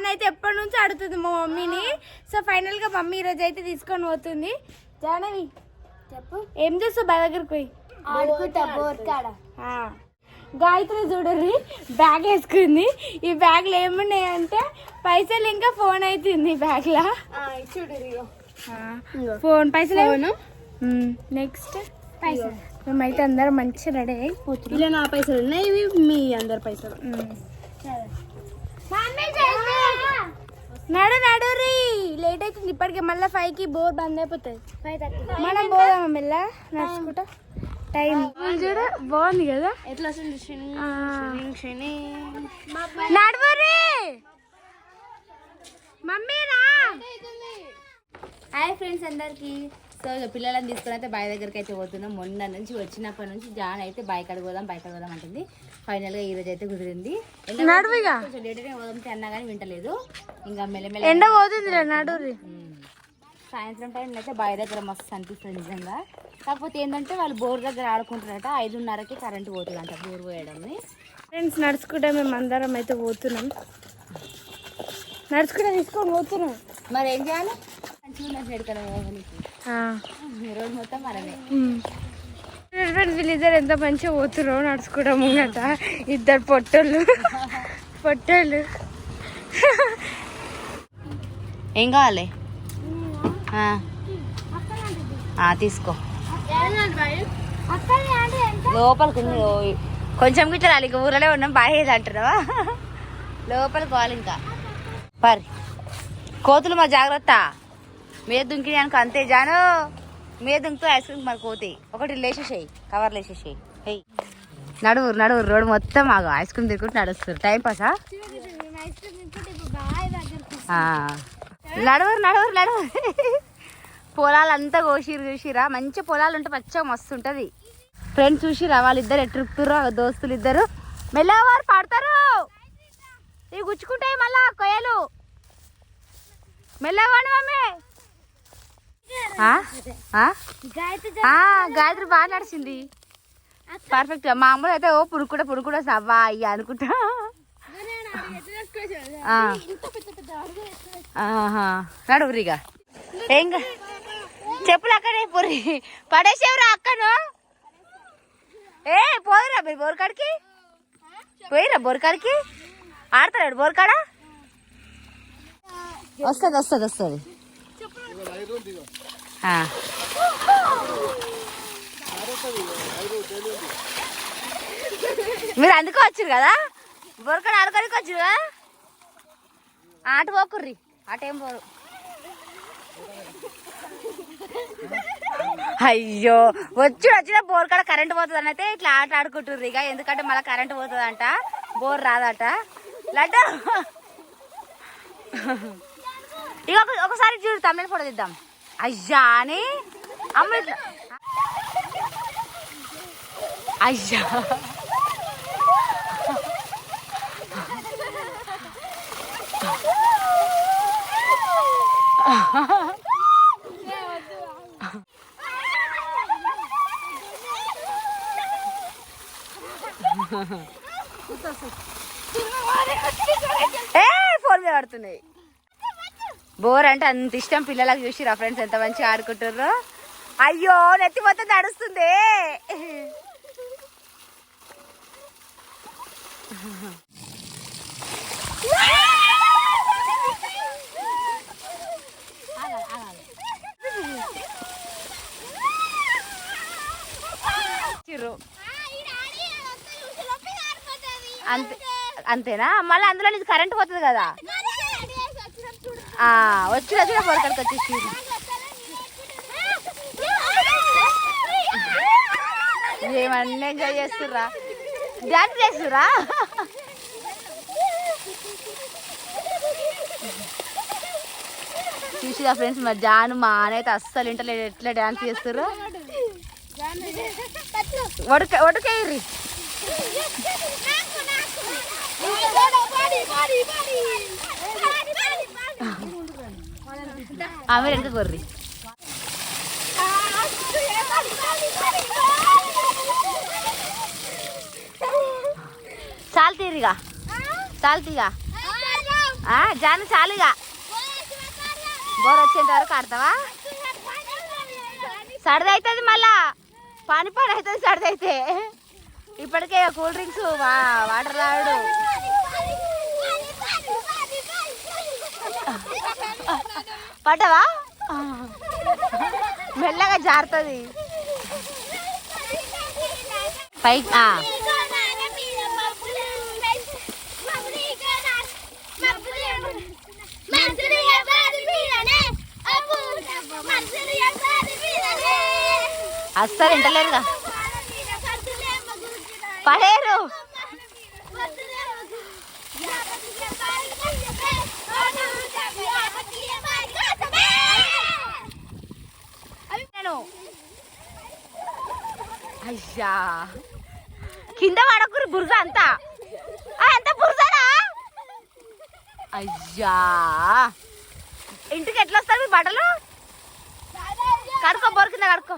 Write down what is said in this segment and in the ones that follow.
John అయితే ఎప్పటి నుంచి అడుగుతుంది మా మమ్మీని. సో ఫైనల్ గా మమ్మీ ఈరోజు అయితే తీసుకొని పోతుంది. జానవి చెప్పు, ఏం చేస్తావు బాయ్ దగ్గరికి పోయి? గాయత్రి చూడరి బ్యాగ్ వేసుకుంది. ఈ బ్యాగ్ లో ఏమున్నాయంటే పైసలు ఇంకా ఫోన్ అవుతుంది బ్యాగ్ లా. చూడరి ఫోన్ పైసలు. నెక్స్ట్ పైసలు. మేమైతే అందరం మంచిగా రెడీ అయిపోతుంది. ఇలా నా పైసలు ఉన్నాయి, ఇవి మీ అందరు పైసలు. నడు నడురి, లేట్ అవుతుంది ఇప్పటికే. మళ్ళీ 5కి బోర్ బంద్ అయిపోతుంది. మనం పోదామా మెల్ల నడుచుకుంటా. టైం చూడ బాగుంది కదా ఎట్లా నడువురి మమ్మీరా. హాయ్ ఫ్రెండ్స్ అందరికి. సో పిల్లలని తీసుకుని అయితే బాయ్ దగ్గరికి అయితే పోతున్నాం. మొన్న నుంచి వచ్చినప్పటి నుంచి జాన్ అయితే బాయ్ కాడికి పోదాం అంటుంది. ఫైనల్గా ఈ రోజు అయితే కుదిరింది. కొంచెం లేట్గా పోదాం అన్నా కానీ వింటలేదు. ఇంకా మెల్లమెల్ల ఎండ పోతుంది నడువురి. సాయంత్రం టైం అయితే బాయ్ దగ్గర మస్తు అనిపిస్తుంది నిజంగా. కాకపోతే ఏంటంటే వాళ్ళు బోర్ దగ్గర ఆడుకుంటారట. 5:30కి కరెంట్ పోతుందంట బోర్ పోయడం. ఫ్రెండ్స్ నడుచుకుంటే మేము అందరం అయితే పోతున్నాం. నడుచుకుంటే తీసుకొని పోతున్నాం. మరి ఏం చేయాలి? రోడ్ మొత్తం మనమే. ఫ్రెండ్స్ వీళ్ళిద్దరు ఎంత మంచిగా పోతున్నావు నడుచుకోవడం ముంగట. ఇద్దరు పొట్టోళ్ళు. ఏం కావాలి? తీసుకో. లోపలికి కొంచెం గిట్టాలి. ఇంకా ఊరలే ఉన్నాం. బాగా ఏది అంటున్నావా? లోపలికి పోవాలి. ఇంకా పరి కోతులు మా జాగ్రత్త. మీద దుంకి అనుకో అంతే జాను. మీద దుంకుతూ ఐస్ క్రీమ్ మరి కోతి ఒకటి లేచేసేయి, కవర్లు వేసేసేయి. నడువురు రోడ్ మొత్తం ఆగు. ఐస్ క్రీమ్ తిరుగుకుంటూ నడుస్తారు. టైం పాసా? నడువురు. పొలాలంతా కోసిరు చూసిరా. మంచి పొలాలు ఉంటే పచ్చగా మస్తు ఉంటుంది. ఫ్రెండ్స్ చూసిరా వాళ్ళిద్దరు ఎట్టురుకుతుర్రు. దోస్తులు ఇద్దరు మెల్లగా వారు పడతారు. ఇవి గుచ్చుకుంటాయి మళ్ళా కొయ్యలు. మెల్లగా మమ్మీ. గాయత్రి బాగా నడిచింది పర్ఫెక్ట్. మామూలు అయితే పురుకుడా సవ్వా అయ్యా అనుకుంటా. నడువురిగా ఏం చెప్పులు అక్కడే పొర్రి పడేసేవరా అక్కను. పోదురా మీరు బోర్కాడికి. పోయిరా బోర్కాడికి. ఆడతాడు బోర్కాడ. వస్తుంది. మీరు అందుకో వచ్చారు కదా బోర్కాడ ఆడుకోనికి వచ్చారు. ఆట పోకుర్రి. ఆటేం పోరు. అయ్యో వచ్చిన బోర్కాడ కరెంట్ పోతుంది అని అయితే ఇట్లా ఆట ఆడుకుంటుర్రు. ఇక ఎందుకంటే మళ్ళీ కరెంట్ పోతుందంట, బోర్ రాదట. లడ్డు ఇక ఒకసారి చూడు తమిళ ఫోటో తీద్దాం. అయ్యా అని అమ్మ ఇట్లా. అయ్యా ఫోన్ మీద పడుతున్నాయి. బోర్ అంటే అంత ఇష్టం పిల్లలకు. చూసిరా ఫ్రెండ్స్ ఎంత మంచిగా ఆడుకుంటారు. అయ్యో నెత్తి మొత్తం నడుస్తుంది. అంతేనా? మళ్ళీ అందులో నీకు కరెంట్ పోతుంది కదా. వచ్చిన బోర్కాడికి వచ్చేసి ఏమన్నా ఎంజాయ్ చేస్తుర్రా? డాన్స్ చేస్తుర్రా? చూసిరా ఫ్రెండ్స్ మరి జాను మా అయితే అస్సలు ఇంటలేదు. ఎట్లా డాన్స్ చేస్తుర్రు. ఒడుకేర్రి. మీరు వెనక కొర్రి. చాలు తీరిగా జాను చాలుగా బోర్ వచ్చేంత వరకు ఆడతావా? సరదవుతుంది మళ్ళా పని అవుతుంది సరదైతే. ఇప్పటికే కూల్ డ్రింక్స్ వాటర్ తాడు. పడ్డావా? మెల్లగా జారుతుంది పైకి. అస్సలు వింటలేరుగా, పడేరు. అయ్యా కింద పడకురు బురద అంతా. అంత బురదనా? అయ్యా ఇంటికి ఎట్లా వస్తారు మీ బట్టలు? కడుకో, బోర్ కింద కడుకో.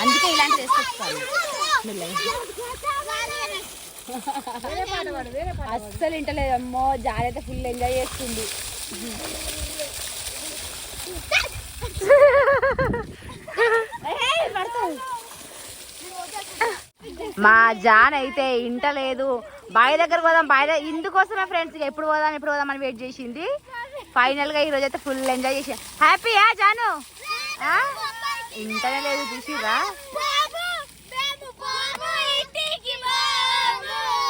అందుకే ఇలాంటి వేసుకొస్తాను. అస్సలు వింటలేదమ్మో. జాలి అయితే ఫుల్ ఎంజాయ్ చేస్తుంది. మా జాన్ అయితే ఇంటలేదు. బావి దగ్గర పోదాం, బావి దగ్గర ఇందుకోసమే ఫ్రెండ్స్ ఎప్పుడు పోదాం అని వెయిట్ చేసింది. ఫైనల్ గా ఈ రోజు అయితే ఫుల్ ఎంజాయ్ చేసి హ్యాపీయా జాను? ఇంటనే లేదు చూసిరా.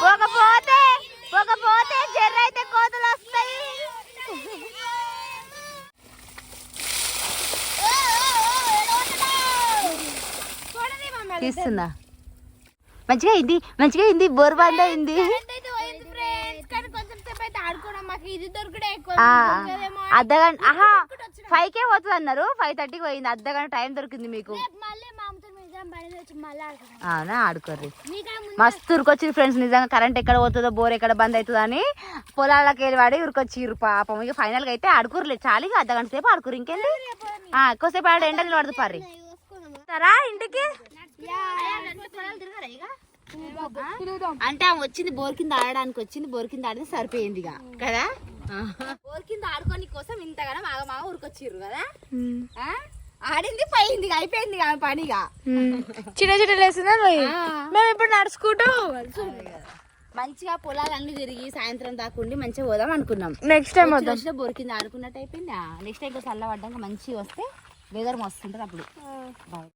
పోకపోతే జర్ర అయితే కోతులు వస్తాయి. తీస్తున్నా. మంచిగా అయింది బోర్ బంద్ అయింది. అర్ధగంట 5కే పోతుంది అన్నారు. 5:30కి పోయింది. అర్ధగంట టైం దొరికింది మీకు. అవునా, ఆడుకోర్రి. మస్తు ఉరికొచ్చింది ఫ్రెండ్స్. నిజంగా కరెంట్ ఎక్కడ పోతుందో బోర్ ఎక్కడ బంద్ అవుతుందో అని పొలాలకి వెళ్ళి వాడి ఉరికొచ్చిర్రు పాపం. ఇక ఫైనల్ గా అయితే ఆడుకోర్లే. చాలు ఇక అర్ధగంట సేపు ఆడుకోరు. ఇంకేంది ఎక్కువసేపు ఆడ ఎండ నిలబడదు పర్రి. సరా ఇంటికి అంటే ఆమె వచ్చింది బోర్ కింద ఆడడానికి వచ్చింది. బోర్ కింద ఆడితే సరిపోయింది ఇక కదా. బోర్ కింద ఆడుకోని కోసం ఇంతగానో మాగ ఊరికొచ్చిర్రు కదా. ఆడింది పోయింది, అయిపోయింది ఆమె పనిగా. చిన్న లేస్తున్నా మేము ఇప్పుడు నడుచుకుంటూ మంచిగా పొలాలన్నీ తిరిగి సాయంత్రం దాకా ఉండి మంచిగా పోదాం అనుకున్నాం. నెక్స్ట్ టైం వద్దాం. బోర్ కింద ఆడుకున్నట్టు అయిపోయింది. నెక్స్ట్ టైం చల్ల పడ్డాక మంచిగా వస్తే వెదర్ మస్తుంటారు అప్పుడు.